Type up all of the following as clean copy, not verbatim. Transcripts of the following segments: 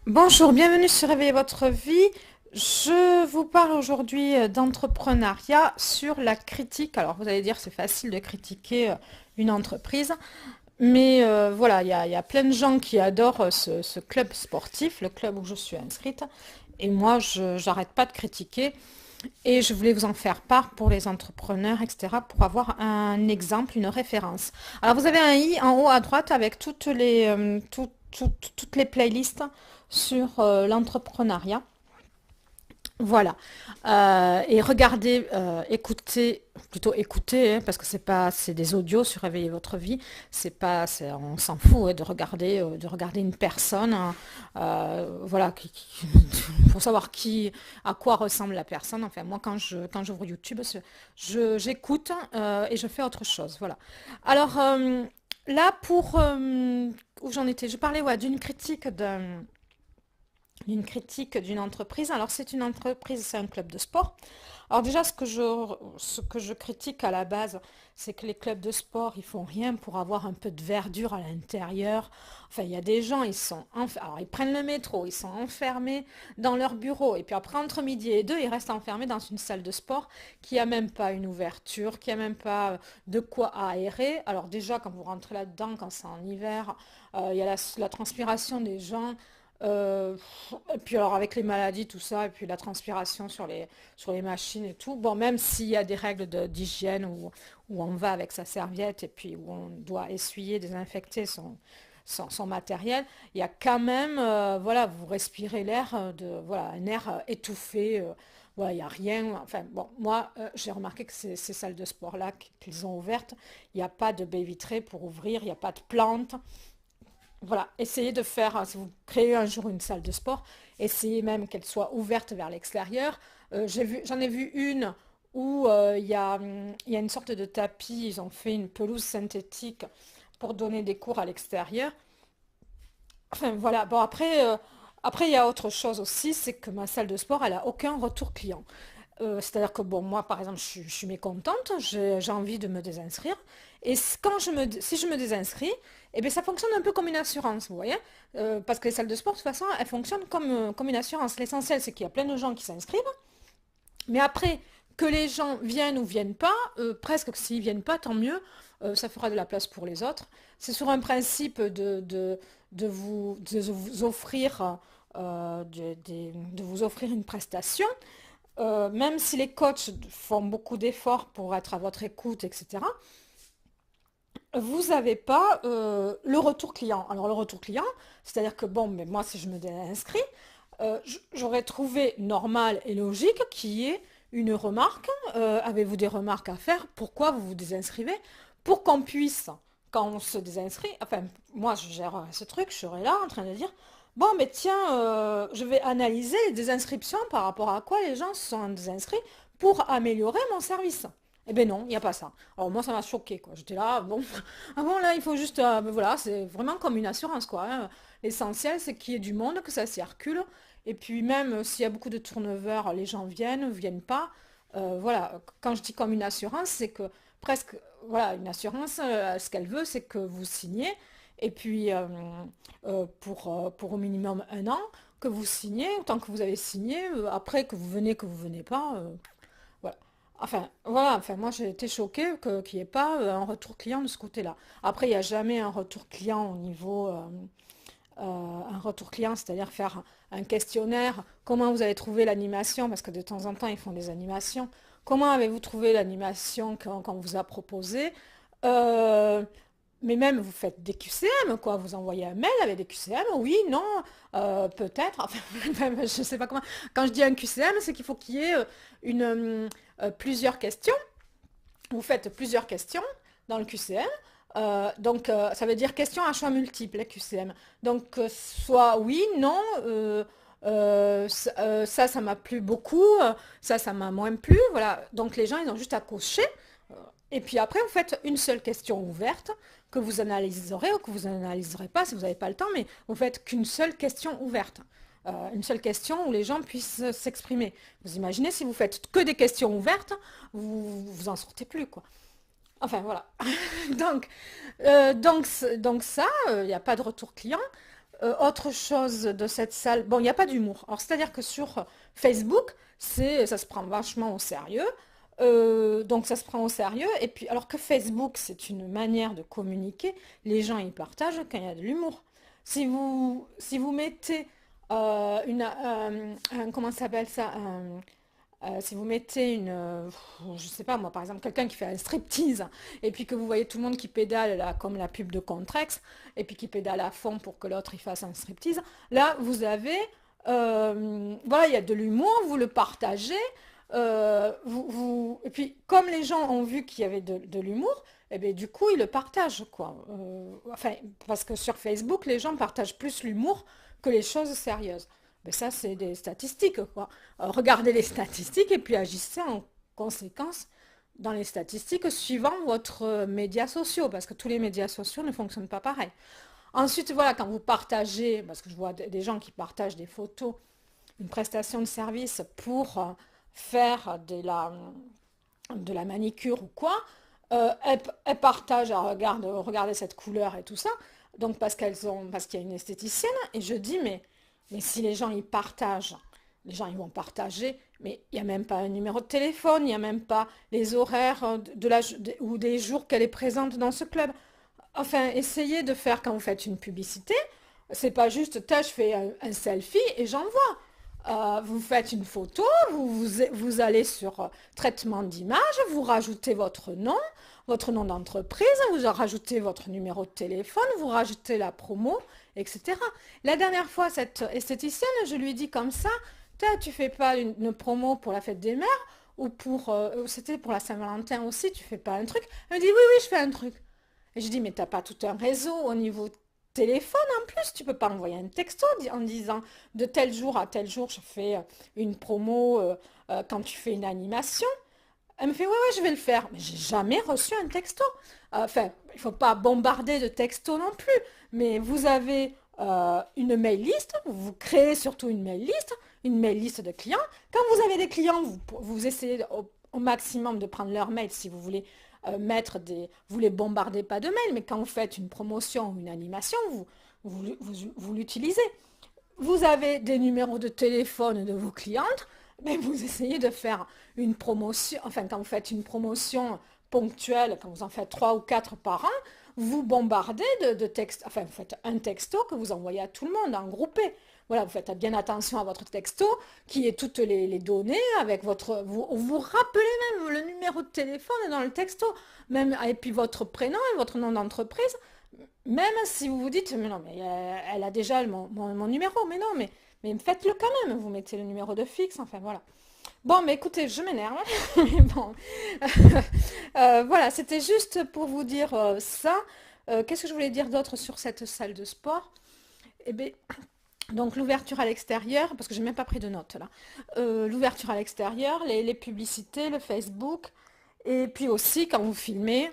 Bonjour, bienvenue sur Réveiller votre vie. Je vous parle aujourd'hui d'entrepreneuriat sur la critique. Alors vous allez dire c'est facile de critiquer une entreprise, mais voilà, il y a plein de gens qui adorent ce club sportif, le club où je suis inscrite, et moi je j'arrête pas de critiquer et je voulais vous en faire part pour les entrepreneurs, etc., pour avoir un exemple, une référence. Alors vous avez un i en haut à droite avec toutes les playlists sur l'entrepreneuriat. Voilà. Et regardez, écoutez, plutôt écoutez, hein, parce que c'est des audios sur Réveiller votre vie. C'est pas, on s'en fout hein, de regarder une personne, hein, voilà, pour savoir à quoi ressemble la personne. Enfin, moi, quand j'ouvre YouTube, j'écoute et je fais autre chose. Voilà. Alors là, où j'en étais, je parlais ouais, d'une critique d'une entreprise. Alors c'est une entreprise, c'est un club de sport. Alors déjà ce que je critique à la base, c'est que les clubs de sport, ils font rien pour avoir un peu de verdure à l'intérieur. Enfin, il y a des gens, alors ils prennent le métro, ils sont enfermés dans leur bureau. Et puis après, entre midi et deux, ils restent enfermés dans une salle de sport qui a même pas une ouverture, qui a même pas de quoi aérer. Alors déjà, quand vous rentrez là-dedans, quand c'est en hiver, il y a la transpiration des gens. Euh, et puis alors avec les maladies, tout ça, et puis la transpiration sur les machines et tout. Bon, même s'il y a des règles d'hygiène où on va avec sa serviette et puis où on doit essuyer, désinfecter son matériel, il y a quand même, voilà, vous respirez l'air voilà, un air étouffé. Voilà, il n'y a rien. Enfin, bon, moi, j'ai remarqué que ces salles de sport-là qu'ils ont ouvertes, il n'y a pas de baie vitrée pour ouvrir, il n'y a pas de plantes. Voilà, essayez de faire, si vous créez un jour une salle de sport, essayez même qu'elle soit ouverte vers l'extérieur. J'en ai vu une où il y a une sorte de tapis, ils ont fait une pelouse synthétique pour donner des cours à l'extérieur. Enfin voilà, bon après il y a autre chose aussi, c'est que ma salle de sport, elle a aucun retour client. C'est-à-dire que bon, moi par exemple, je suis mécontente, j'ai envie de me désinscrire. Et si je me désinscris, eh bien, ça fonctionne un peu comme une assurance, vous voyez? Parce que les salles de sport, de toute façon, elles fonctionnent comme une assurance. L'essentiel, c'est qu'il y a plein de gens qui s'inscrivent. Mais après, que les gens viennent ou viennent pas, presque que s'ils viennent pas, tant mieux, ça fera de la place pour les autres. C'est sur un principe de vous offrir, de vous offrir une prestation. Même si les coachs font beaucoup d'efforts pour être à votre écoute, etc., vous n'avez pas le retour client. Alors le retour client, c'est-à-dire que bon, mais moi si je me désinscris, j'aurais trouvé normal et logique qu'il y ait une remarque. Avez-vous des remarques à faire? Pourquoi vous vous désinscrivez? Pour qu'on puisse, quand on se désinscrit, enfin moi je gère ce truc, je serai là en train de dire, bon mais tiens, je vais analyser les désinscriptions par rapport à quoi les gens se sont désinscrits pour améliorer mon service. Eh ben non, il n'y a pas ça. Alors moi ça m'a choqué quoi. J'étais là, bon, ah bon là il faut juste, ben voilà, c'est vraiment comme une assurance quoi, hein. L'essentiel c'est qu'il y ait du monde, que ça circule. Et puis même s'il y a beaucoup de turnover, les gens viennent, viennent pas. Voilà, quand je dis comme une assurance, c'est que presque, voilà, une assurance, ce qu'elle veut, c'est que vous signez, et puis pour au minimum un an, que vous signez, autant que vous avez signé, après que vous venez pas, voilà. Enfin, voilà, enfin, moi j'ai été choquée qu'il n'y ait pas un retour client de ce côté-là. Après, il n'y a jamais un retour client au niveau, un retour client, c'est-à-dire faire un questionnaire. Comment vous avez trouvé l'animation? Parce que de temps en temps, ils font des animations. Comment avez-vous trouvé l'animation qu'on vous a proposée? Euh, mais même vous faites des QCM, quoi. Vous envoyez un mail avec des QCM, oui, non, peut-être. Enfin, même, je ne sais pas comment. Quand je dis un QCM, c'est qu'il faut qu'il y ait plusieurs questions. Vous faites plusieurs questions dans le QCM. Donc, ça veut dire question à choix multiples, les QCM. Donc, soit oui, non, ça m'a plu beaucoup, ça m'a moins plu. Voilà. Donc, les gens, ils ont juste à cocher. Et puis après, vous faites une seule question ouverte que vous analyserez ou que vous n'analyserez pas si vous n'avez pas le temps, mais vous faites qu'une seule question ouverte. Une seule question où les gens puissent s'exprimer. Vous imaginez si vous faites que des questions ouvertes, vous en sortez plus, quoi. Enfin, voilà. Donc, donc ça, il n'y a pas de retour client. Autre chose de cette salle, bon, il n'y a pas d'humour. Alors, c'est-à-dire que sur Facebook, ça se prend vachement au sérieux. Donc, ça se prend au sérieux. Et puis, alors que Facebook, c'est une manière de communiquer, les gens y partagent quand il y a de l'humour. Si vous mettez comment ça s'appelle ça? Si vous mettez je sais pas moi, par exemple, quelqu'un qui fait un striptease, et puis que vous voyez tout le monde qui pédale là, comme la pub de Contrex, et puis qui pédale à fond pour que l'autre il fasse un striptease, là vous avez, voilà, il y a de l'humour, vous le partagez, et puis comme les gens ont vu qu'il y avait de l'humour, et bien du coup ils le partagent quoi. Enfin, parce que sur Facebook, les gens partagent plus l'humour que les choses sérieuses. Mais ça, c'est des statistiques, quoi. Regardez les statistiques et puis agissez en conséquence dans les statistiques suivant votre médias sociaux, parce que tous les médias sociaux ne fonctionnent pas pareil. Ensuite, voilà, quand vous partagez, parce que je vois des gens qui partagent des photos, une prestation de service pour faire de la manicure ou quoi, elles partagent, regardez cette couleur et tout ça, donc parce qu'il y a une esthéticienne, et je dis, mais si les gens ils partagent, les gens ils vont partager, mais il n'y a même pas un numéro de téléphone, il n'y a même pas les horaires ou des jours qu'elle est présente dans ce club. Enfin, essayez de faire quand vous faites une publicité, c'est pas juste, je fais un selfie et j'envoie. Vous faites une photo, vous allez sur traitement d'image, vous rajoutez votre nom d'entreprise, vous rajoutez votre numéro de téléphone, vous rajoutez la promo, etc. La dernière fois, cette esthéticienne, je lui ai dit comme ça, tu fais pas une promo pour la fête des mères ou c'était pour la Saint-Valentin aussi, tu fais pas un truc? Elle me dit oui, oui, je fais un truc. Et je dis, mais t'as pas tout un réseau au niveau téléphone en plus, tu peux pas envoyer un texto en disant de tel jour à tel jour je fais une promo quand tu fais une animation. Elle me fait, ouais, ouais, je vais le faire. Mais j'ai jamais reçu un texto. Enfin, il faut pas bombarder de textos non plus. Mais vous avez une mail list, vous créez surtout une mail list de clients. Quand vous avez des clients, vous essayez au maximum de prendre leur mail si vous voulez vous les bombardez pas de mails, mais quand vous faites une promotion ou une animation, vous l'utilisez. Vous avez des numéros de téléphone de vos clientes, mais vous essayez de faire une promotion, enfin quand vous faites une promotion ponctuelle, quand vous en faites 3 ou 4 par an, vous bombardez de textes, enfin vous faites un texto que vous envoyez à tout le monde en groupé. Voilà, vous faites bien attention à votre texto, qui est toutes les données avec vous rappelez même le numéro de téléphone dans le texto, même, et puis votre prénom et votre nom d'entreprise, même si vous vous dites, mais non, mais elle a déjà mon numéro, mais non, mais faites-le quand même, vous mettez le numéro de fixe, enfin voilà. Bon, mais écoutez, je m'énerve, mais bon, voilà, c'était juste pour vous dire ça. Qu'est-ce que je voulais dire d'autre sur cette salle de sport? Eh bien, donc l'ouverture à l'extérieur, parce que j'ai même pas pris de notes là. L'ouverture à l'extérieur, les publicités, le Facebook, et puis aussi quand vous filmez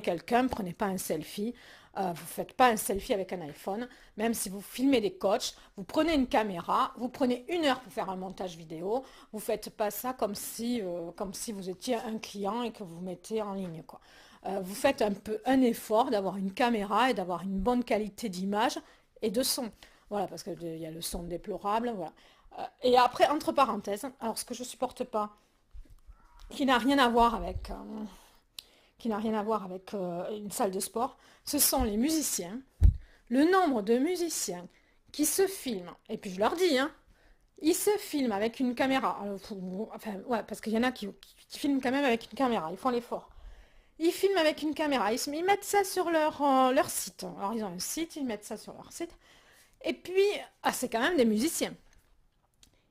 quelqu'un, prenez pas un selfie. Vous faites pas un selfie avec un iPhone, même si vous filmez des coachs, vous prenez une caméra, vous prenez 1 heure pour faire un montage vidéo, vous faites pas ça comme si vous étiez un client et que vous mettez en ligne, quoi. Vous faites un peu un effort d'avoir une caméra et d'avoir une bonne qualité d'image et de son. Voilà, parce qu'il y a le son déplorable, voilà. Et après, entre parenthèses, alors ce que je supporte pas, qui n'a rien à voir avec une salle de sport, ce sont les musiciens. Le nombre de musiciens qui se filment, et puis je leur dis, hein, ils se filment avec une caméra. Alors, enfin, ouais, parce qu'il y en a qui filment quand même avec une caméra, ils font l'effort. Ils filment avec une caméra, ils mettent ça sur leur site. Alors ils ont un site, ils mettent ça sur leur site. Et puis, c'est quand même des musiciens.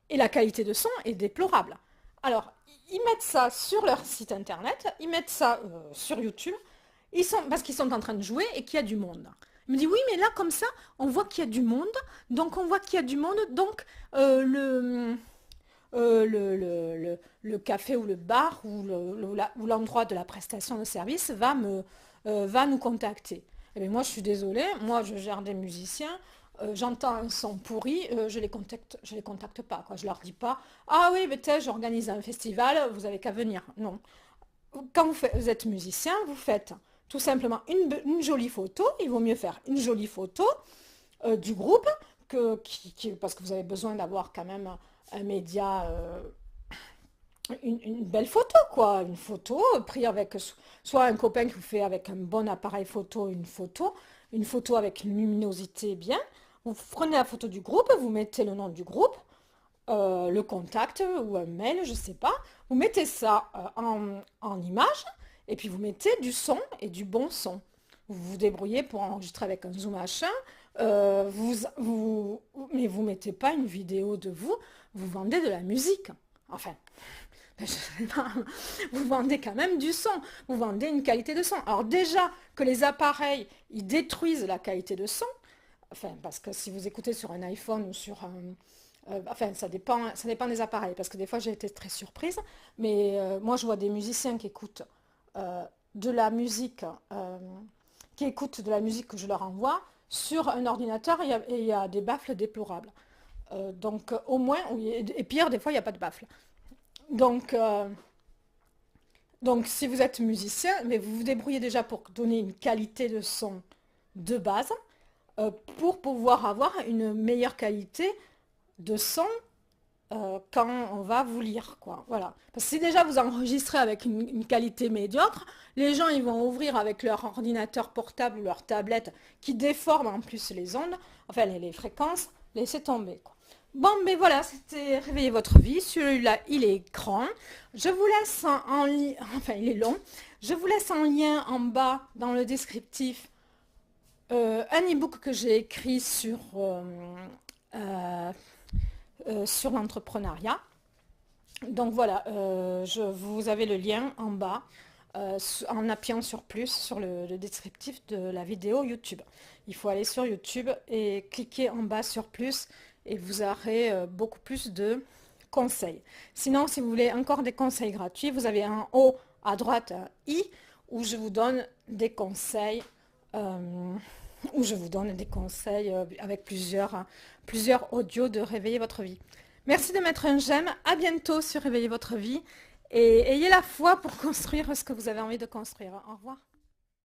Et la qualité de son est déplorable. Alors, ils mettent ça sur leur site internet, ils mettent ça sur YouTube, parce qu'ils sont en train de jouer et qu'il y a du monde. Il me dit oui, mais là, comme ça, on voit qu'il y a du monde, donc on voit qu'il y a du monde, donc le café ou le bar ou l'endroit de la prestation de service va nous contacter. Et bien moi, je suis désolée, moi, je gère des musiciens, j'entends un son pourri, je les contacte pas, quoi. Je leur dis pas, ah oui, mais j'organise un festival, vous avez qu'à venir. Non. Quand vous êtes musicien, vous faites tout simplement une jolie photo. Il vaut mieux faire une jolie photo du groupe, parce que vous avez besoin d'avoir quand même un média, une belle photo, quoi. Une photo prise avec soit un copain qui vous fait avec un bon appareil photo une photo avec une luminosité bien. Vous prenez la photo du groupe, vous mettez le nom du groupe, le contact ou un mail, je sais pas. Vous mettez ça en image et puis vous mettez du son et du bon son. Vous vous débrouillez pour enregistrer avec un zoom machin. Mais vous mettez pas une vidéo de vous, vous vendez de la musique. Enfin, je sais pas, vous vendez quand même du son, vous vendez une qualité de son. Alors déjà que les appareils, ils détruisent la qualité de son, enfin, parce que si vous écoutez sur un iPhone ou sur un, enfin, ça dépend des appareils, parce que des fois j'ai été très surprise, mais moi je vois des musiciens qui écoutent euh, de la musique, euh, qui écoutent de la musique que je leur envoie sur un ordinateur et il y a des baffles déplorables. Donc au moins, oui, et pire, des fois il n'y a pas de baffle. Donc, donc si vous êtes musicien, mais vous vous débrouillez déjà pour donner une qualité de son de base, pour pouvoir avoir une meilleure qualité de son quand on va vous lire, quoi. Voilà. Parce que si déjà vous enregistrez avec une qualité médiocre, les gens ils vont ouvrir avec leur ordinateur portable ou leur tablette qui déforme en plus les ondes, enfin les fréquences, laissez tomber, quoi. Bon, mais voilà, c'était Réveiller votre vie. Celui-là, il est grand. Je vous laisse en lien, enfin, il est long. Je vous laisse en lien en bas dans le descriptif un e-book que j'ai écrit euh, sur l'entrepreneuriat. Donc voilà, vous avez le lien en bas en appuyant sur plus sur le descriptif de la vidéo YouTube. Il faut aller sur YouTube et cliquer en bas sur plus et vous aurez beaucoup plus de conseils. Sinon, si vous voulez encore des conseils gratuits, vous avez en haut à droite un i où je vous donne des conseils. euh, avec plusieurs audios de Réveiller votre vie. Merci de mettre un j'aime. À bientôt sur Réveiller votre vie. Et ayez la foi pour construire ce que vous avez envie de construire. Au revoir.